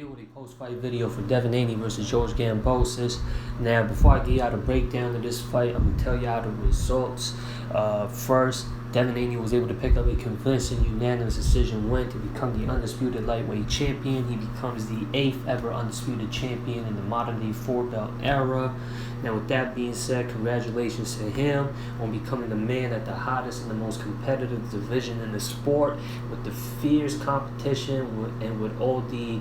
review the post-fight video for Devin Haney versus George Kambosos. Now, before I get y'all the breakdown of this fight, I'm going to tell y'all the results. First, Devin Haney was able to pick up a convincing unanimous decision win to become the Undisputed lightweight champion. He becomes the 8th ever Undisputed champion in the modern-day 4-belt era. Now, with that being said, congratulations to him on becoming the man at the hottest and the most competitive division in the sport, with the fierce competition and with all the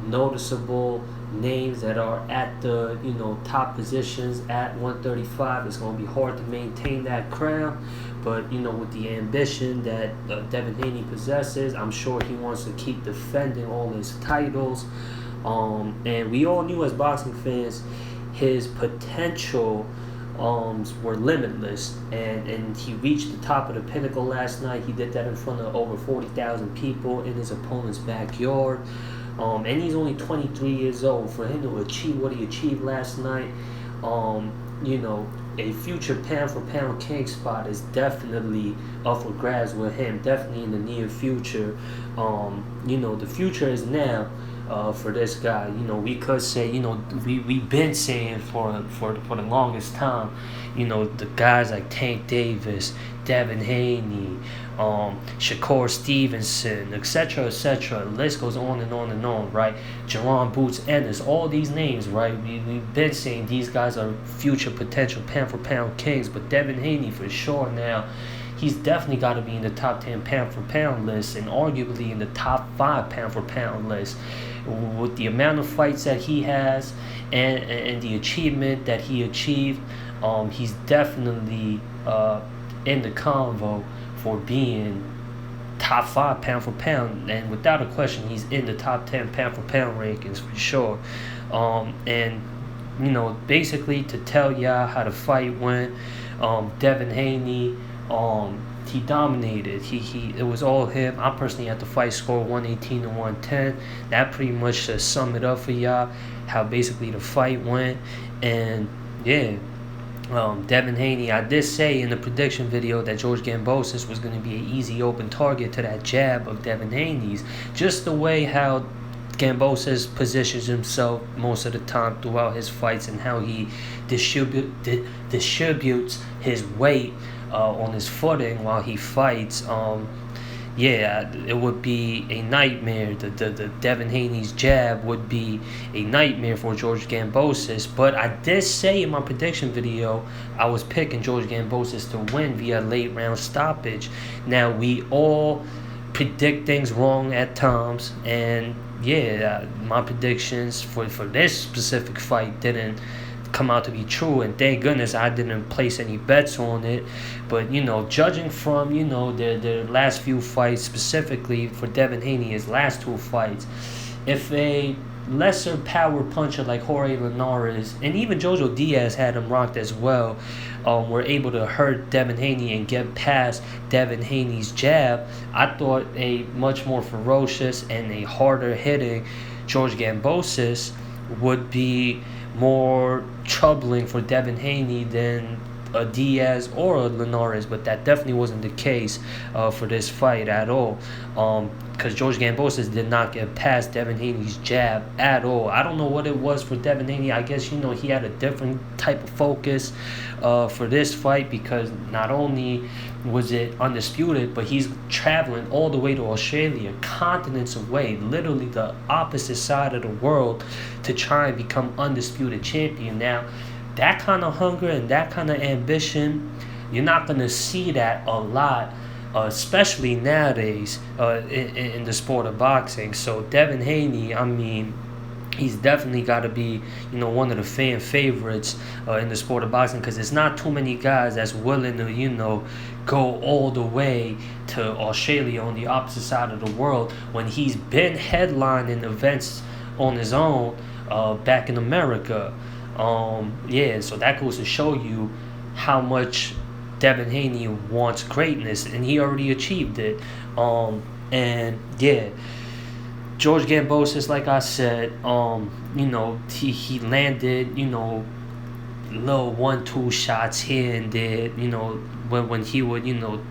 noticeable names that are at the top positions at 135. It's going to be hard to maintain that crown, but with the ambition that Devin Haney possesses, I'm sure he wants to keep defending all his titles. And we all knew as boxing fans his potential were limitless, and he reached the top of the pinnacle last night. He did that in front of over 40,000 people in his opponent's backyard. And he's only 23 years old. For him to achieve what he achieved last night, a future pound-for-pound king spot is definitely up for grabs with him, definitely in the near future. The future is now for this guy. We could say, we've been saying for the longest time, the guys like Tank Davis, Devin Haney, Shakur Stevenson, etc., etc. The list goes on and on and on, right? Jerron Boots Ennis, all these names, right? We've been saying these guys are future potential pound-for-pound kings, but Devin Haney for sure now, he's definitely got to be in the top 10 pound-for-pound list, and arguably in the top 5 pound-for-pound list. With the amount of fights that he has and the achievement that he achieved, he's definitely in the convo for being top 5 pound for pound, and without a question he's in the top 10 pound for pound rankings for sure. And basically, to tell y'all how the fight went, Devin Haney, he dominated. It was all him. I personally had the fight score 118 to 110. That pretty much sum it up for y'all, how basically the fight went. And yeah, Devin Haney, I did say in the prediction video that George Kambosos was going to be an easy open target to that jab of Devin Haney's. Just the way how Kambosos positions himself most of the time throughout his fights, and how he distributes his weight on his footing while he fights. It would be a nightmare. The Devin Haney's jab would be a nightmare for George Kambosos. But I did say in my prediction video I was picking George Kambosos to win via late round stoppage. Now, we all predict things wrong at times, and my predictions for this specific fight didn't come out to be true, and thank goodness I didn't place any bets on it. But judging from the last few fights, specifically for Devin Haney, his last 2 fights, if a lesser power puncher like Jorge Linares and even Jojo Diaz had him rocked as well, were able to hurt Devin Haney and get past Devin Haney's jab, I thought a much more ferocious and a harder hitting George Kambosos would be more troubling for Devin Haney than a Diaz or a Linares, but that definitely wasn't the case for this fight at all, because George Kambosos did not get past Devin Haney's jab at all. I don't know what it was for Devin Haney. I guess he had a different type of focus for this fight, because not only was it Undisputed, but he's traveling all the way to Australia, continents away, literally the opposite side of the world, to try and become Undisputed champion. Now, that kind of hunger and that kind of ambition, you're not going to see that a lot, especially nowadays in the sport of boxing. So Devin Haney, I mean, he's definitely got to be, one of the fan favorites in the sport of boxing, because there's not too many guys that's willing to, go all the way to Australia on the opposite side of the world, when he's been headlining events on his own back in America. So that goes to show you how much Devin Haney wants greatness, and he already achieved it. George Kambosos, like I said, he landed, little 1-2 shots here and there, when he would,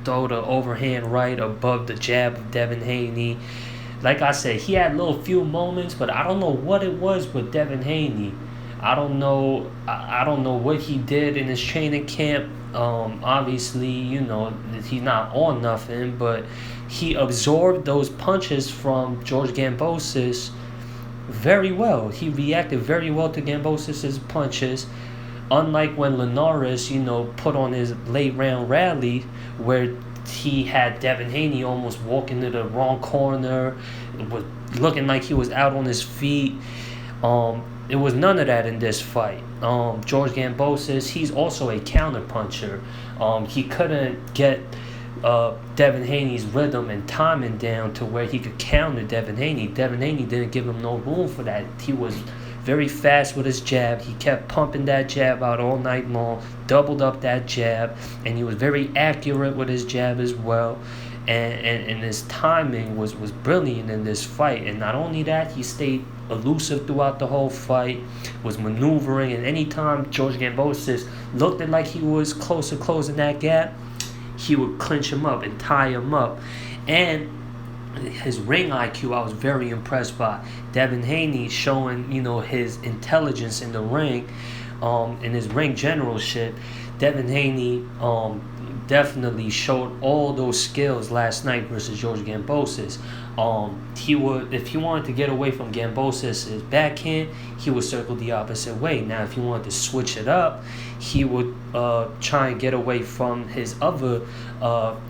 throw the overhand right above the jab of Devin Haney. like I said, he had little few moments, but I don't know what it was with Devin Haney. I don't know. I don't know what he did in his training camp. Obviously, he's not on nothing, but he absorbed those punches from George Kambosos very well. He reacted very well to Kambosos' punches. Unlike when Linares, put on his late round rally where he had Devin Haney almost walking to the wrong corner, was looking like he was out on his feet. It was none of that in this fight. George Kambosos, he's also a counter puncher. He couldn't get Devin Haney's rhythm and timing down to where he could counter Devin Haney. Devin Haney didn't give him no room for that. He was very fast with his jab. He kept pumping that jab out all night long, doubled up that jab, and he was very accurate with his jab as well. And his timing was brilliant in this fight. And not only that, he stayed elusive throughout the whole fight, was maneuvering, and anytime George Kambosos looked like he was close to closing that gap, he would clinch him up and tie him up. And his ring IQ, I was very impressed by. Devin Haney showing, his intelligence in the ring, in his ring generalship. Devin Haney definitely showed all those skills last night versus George Kambosos. If he wanted to get away from Kambosos' backhand, he would circle the opposite way. Now, if he wanted to switch it up, he would try and get away from his other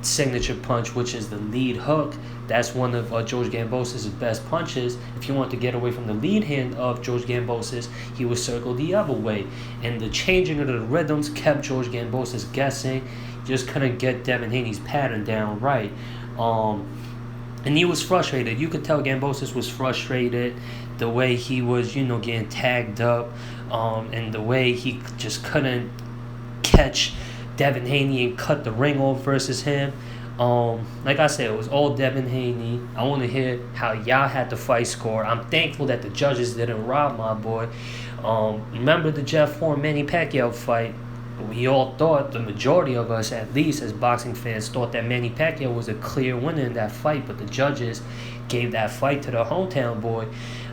signature punch, which is the lead hook. That's one of George Kambosos' best punches. If he wanted to get away from the lead hand of George Kambosos, he would circle the other way. And the changing of the rhythms kept George Kambosos guessing. Just couldn't get Devin Haney's pattern down right. And he was frustrated. You could tell Kambosos was frustrated. The way he was, getting tagged up. And the way he just couldn't catch Devin Haney and cut the ring off versus him. Like I said, it was all Devin Haney. I want to hear how y'all had the fight score. I'm thankful that the judges didn't rob my boy. Remember the Jeff Horn Manny Pacquiao fight? We all thought, the majority of us at least as boxing fans, thought that Manny Pacquiao was a clear winner in that fight, but the judges gave that fight to the hometown boy.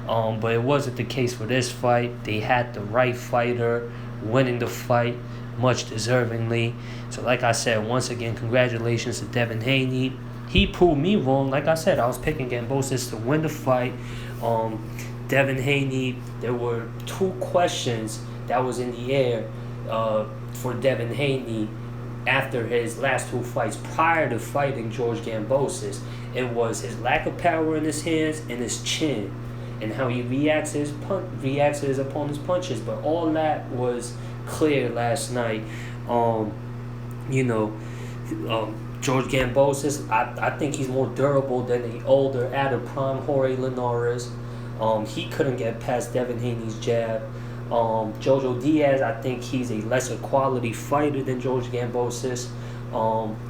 But it wasn't the case for this fight. They had the right fighter winning the fight, much deservingly. So like I said, once again, congratulations to Devin Haney. He proved me wrong. Like I said, I was picking Kambosos to win the fight. Devin Haney, there were two questions that was in the air for Devin Haney after his last two fights prior to fighting George Kambosos. It was his lack of power in his hands and his chin, and how he reacts to his opponent's punches. But all that was clear last night. George Kambosos, I think he's more durable than the older, out of prime Jorge Linares. He couldn't get past Devin Haney's jab. Jojo Diaz, I think he's a lesser quality fighter than George Kambosos.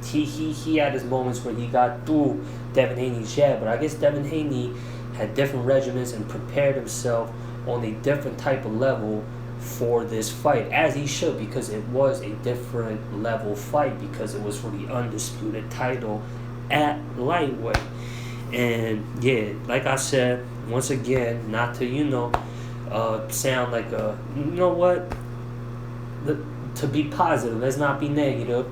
He had his moments where he got through Devin Haney's jab, but I guess Devin Haney had different regimens and prepared himself on a different type of level for this fight, as he should, because it was a different level fight, because it was for the undisputed title at lightweight. And yeah, like I said, once again, not to sound like to be positive, let's not be negative.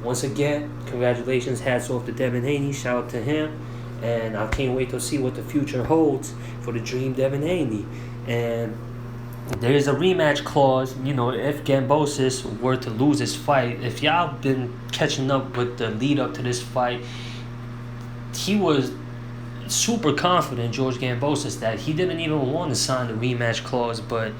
Once again, congratulations, hats off to Devin Haney, shout out to him, and I can't wait to see what the future holds for the Dream Devin Haney. And there is a rematch clause, if Kambosos were to lose his fight. If y'all been catching up with the lead up to this fight, he was super confident, George Kambosos, that he didn't even want to sign the rematch clause, but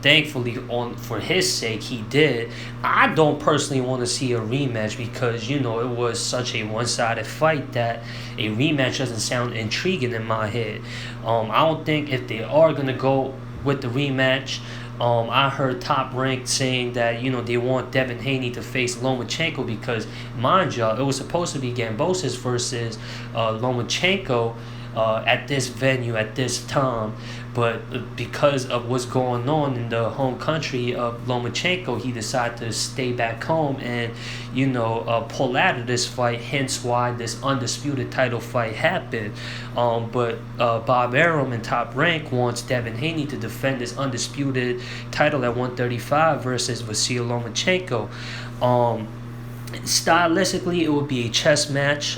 thankfully for his sake he did. I don't personally want to see a rematch because it was such a one-sided fight that a rematch doesn't sound intriguing in my head. I don't think if they are gonna go with the rematch, I heard Top Rank saying that they want Devin Haney to face Lomachenko because, mind y'all, it was supposed to be Kambosos versus Lomachenko at this venue at this time. But because of what's going on in the home country of Lomachenko, he decided to stay back home and, pull out of this fight. Hence why this undisputed title fight happened. But Bob Arum in Top Rank wants Devin Haney to defend his undisputed title at 135 versus Vasyl Lomachenko. Stylistically, it would be a chess match.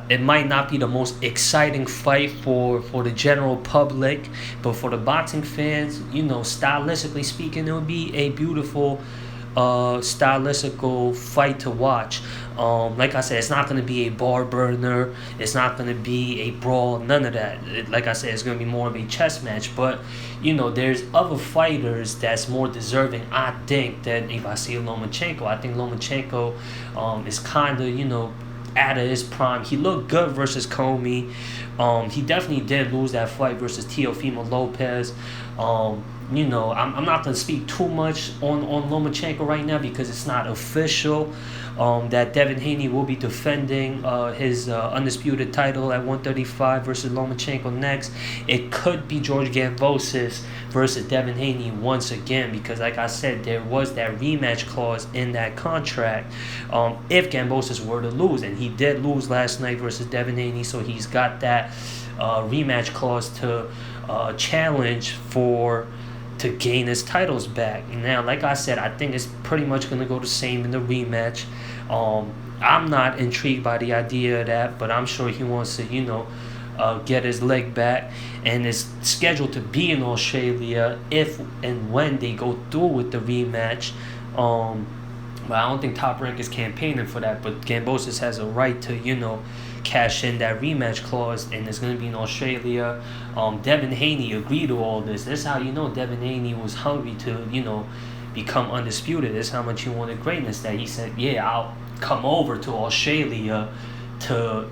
It might not be the most exciting fight for the general public, but for the boxing fans, stylistically speaking, it would be a beautiful stylistical fight to watch. Like I said, it's not going to be a bar burner. It's not going to be a brawl. None of that. Like I said, it's going to be more of a chess match. But, there's other fighters that's more deserving, I think, than a Vasyl Lomachenko. I think Lomachenko is kind of, out of his prime. He looked good versus Comey. He definitely did lose that fight versus Teofimo Lopez. I'm not going to speak too much on Lomachenko right now because it's not official that Devin Haney will be defending his undisputed title at 135 versus Lomachenko next. It could be George Kambosos versus Devin Haney once again because, like I said, there was that rematch clause in that contract if Kambosos were to lose. And he did lose last night versus Devin Haney, so he's got that rematch clause to challenge to gain his titles back. Now, like I said, I think it's pretty much going to go the same in the rematch. I'm not intrigued by the idea of that, but I'm sure he wants to, get his leg back, and is scheduled to be in Australia if and when they go through with the rematch. But I don't think Top Rank is campaigning for that, but Kambosos has a right to, cash in that rematch clause, and it's going to be in Australia. Devin Haney agreed to all this. That's how Devin Haney was hungry to, become undisputed. That's how much he wanted greatness, that he said, yeah, I'll come over to Australia to,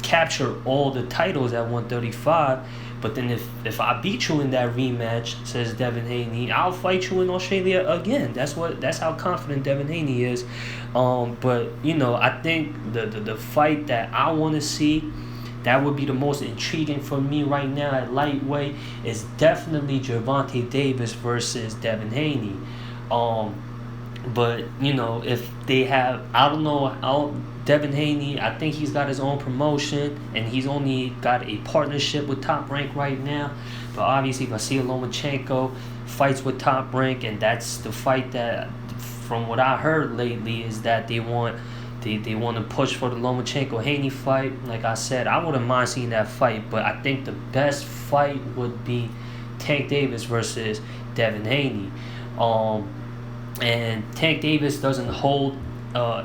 capture all the titles at 135. But then if I beat you in that rematch, says Devin Haney, I'll fight you in Australia again. That's how confident Devin Haney is. But I think the fight that I want to see, that would be the most intriguing for me right now at lightweight, is definitely Gervonta Davis versus Devin Haney. But if they have, I don't know, Devin Haney, I think he's got his own promotion, and he's only got a partnership with Top Rank right now. But obviously, Vasyl Lomachenko fights with Top Rank, and that's the fight that, from what I heard lately, is that they want to push for the Lomachenko-Haney fight. Like I said, I wouldn't mind seeing that fight, but I think the best fight would be Tank Davis versus Devin Haney. And Tank Davis doesn't hold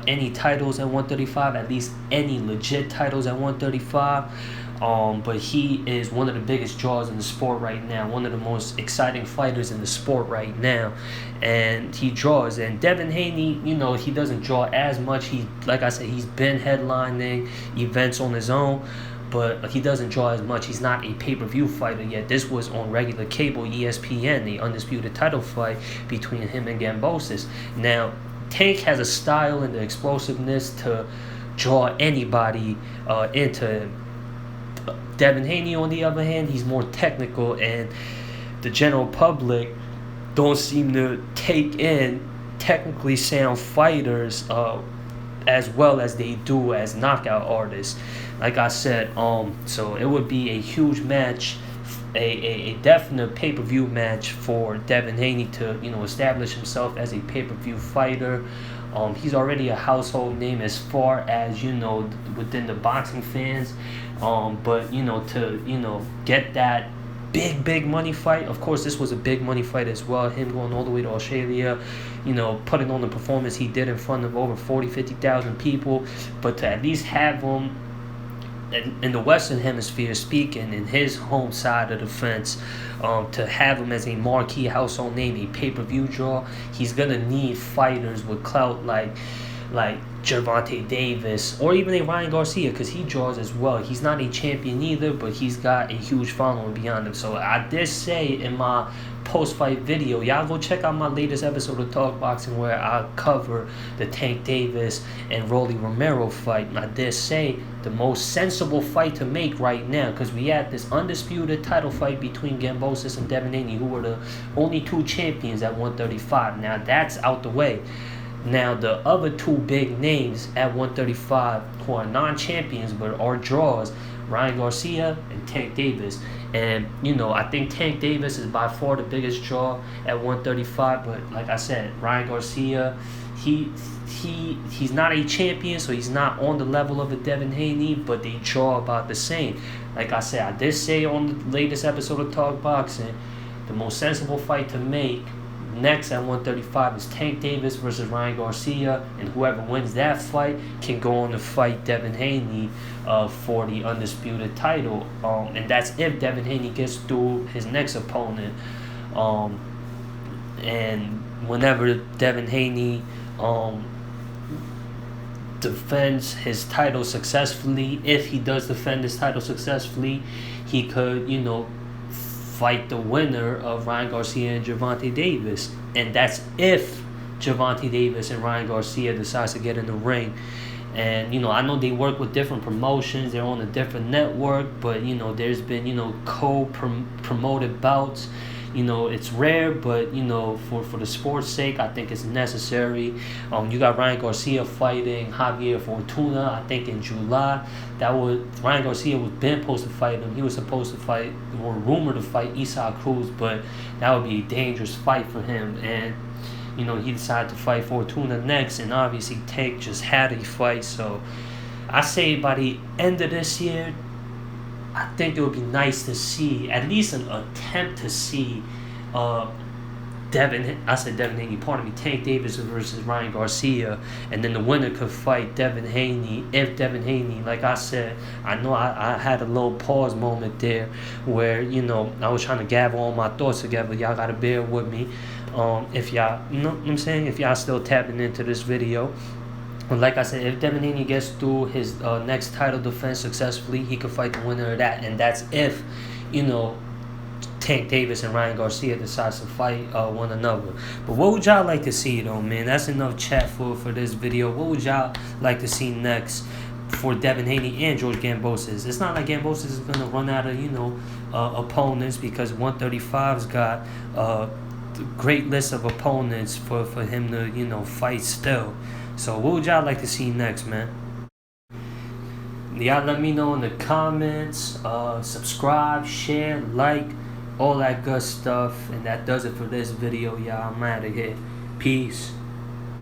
any titles at 135, at least any legit titles at 135. But he is one of the biggest draws in the sport right now, one of the most exciting fighters in the sport right now, and he draws. And Devin Haney, he doesn't draw as much. Like I said, he's been headlining events on his own, but he doesn't draw as much. He's not a pay-per-view fighter yet. This was on regular cable, ESPN, the undisputed title fight between him and Kambosos. Now, Tank has a style and the explosiveness to draw anybody into him. Devin Haney, on the other hand, he's more technical, and the general public don't seem to take in technically sound fighters as well as they do as knockout artists. Like I said, so it would be a huge match, a definite pay-per-view match for Devin Haney to establish himself as a pay-per-view fighter. He's already a household name as far as within the boxing fans. But to get that big money fight. Of course, this was a big money fight as well. Him going all the way to Australia, putting on the performance he did in front of over 50,000 people. But to at least have him in the Western Hemisphere, speaking in his home side of the fence, to have him as a marquee household name, a pay-per-view draw, he's gonna need fighters with clout like Gervonta Davis, or even a Ryan Garcia, because he draws as well. He's not a champion either, but he's got a huge following behind him. So I did say in my post-fight video, y'all go check out my latest episode of Talk Boxing where I cover the Tank Davis and Rolly Romero fight. And I did say the most sensible fight to make right now, because we had this undisputed title fight between Kambosos and Devin Haney, who were the only two champions at 135. Now that's out the way. Now, the other two big names at 135 who are non-champions but are draws, Ryan Garcia and Tank Davis. And, you know, I think Tank Davis is by far the biggest draw at 135. But like I said, Ryan Garcia, he's not a champion, so he's not on the level of a Devin Haney, but they draw about the same. Like I said, I did say on the latest episode of Talk Boxing, the most sensible fight to make next at 135 is Tank Davis versus Ryan Garcia, and whoever wins that fight can go on to fight Devin Haney for the undisputed title. And that's if Devin Haney gets through his next opponent. And whenever Devin Haney defends his title successfully, if he does defend his title successfully, he could, you know, fight the winner of Ryan Garcia and Gervonta Davis. And that's if Gervonta Davis and Ryan Garcia decides to get in the ring. And, you know, I know they work with different promotions. They're on a different network. But, you know, there's been, you know, co-promoted bouts. You know, it's rare, but, you know, for the sport's sake, I think it's necessary. You got Ryan Garcia fighting Javier Fortuna, I think in July. Ryan Garcia was been supposed to fight him. He was supposed to fight, or rumored to fight Isaac Cruz, but that would be a dangerous fight for him. And, you know, he decided to fight Fortuna next, and obviously Tank just had a fight. So I say by the end of this year, I think it would be nice to see, at least an attempt to see Tank Davis versus Ryan Garcia, and then the winner could fight Devin Haney. If Devin Haney, like I said, I know I had a little pause moment there where, you know, I was trying to gather all my thoughts together. Y'all gotta bear with me. If y'all, you know what I'm saying, if y'all still tapping into this video. But like I said, if Devin Haney gets through his next title defense successfully, he could fight the winner of that. And that's if, you know, Tank Davis and Ryan Garcia decides to fight one another. But what would y'all like to see, though, man? That's enough chat for this video. What would y'all like to see next for Devin Haney and George Kambosos? It's not like Kambosos is going to run out of, you know, opponents, because 135's got a great list of opponents for him to, you know, fight still. So what would y'all like to see next, man? Y'all let me know in the comments. Subscribe, share, like, all that good stuff. And that does it for this video, y'all. I'm out of here. Peace.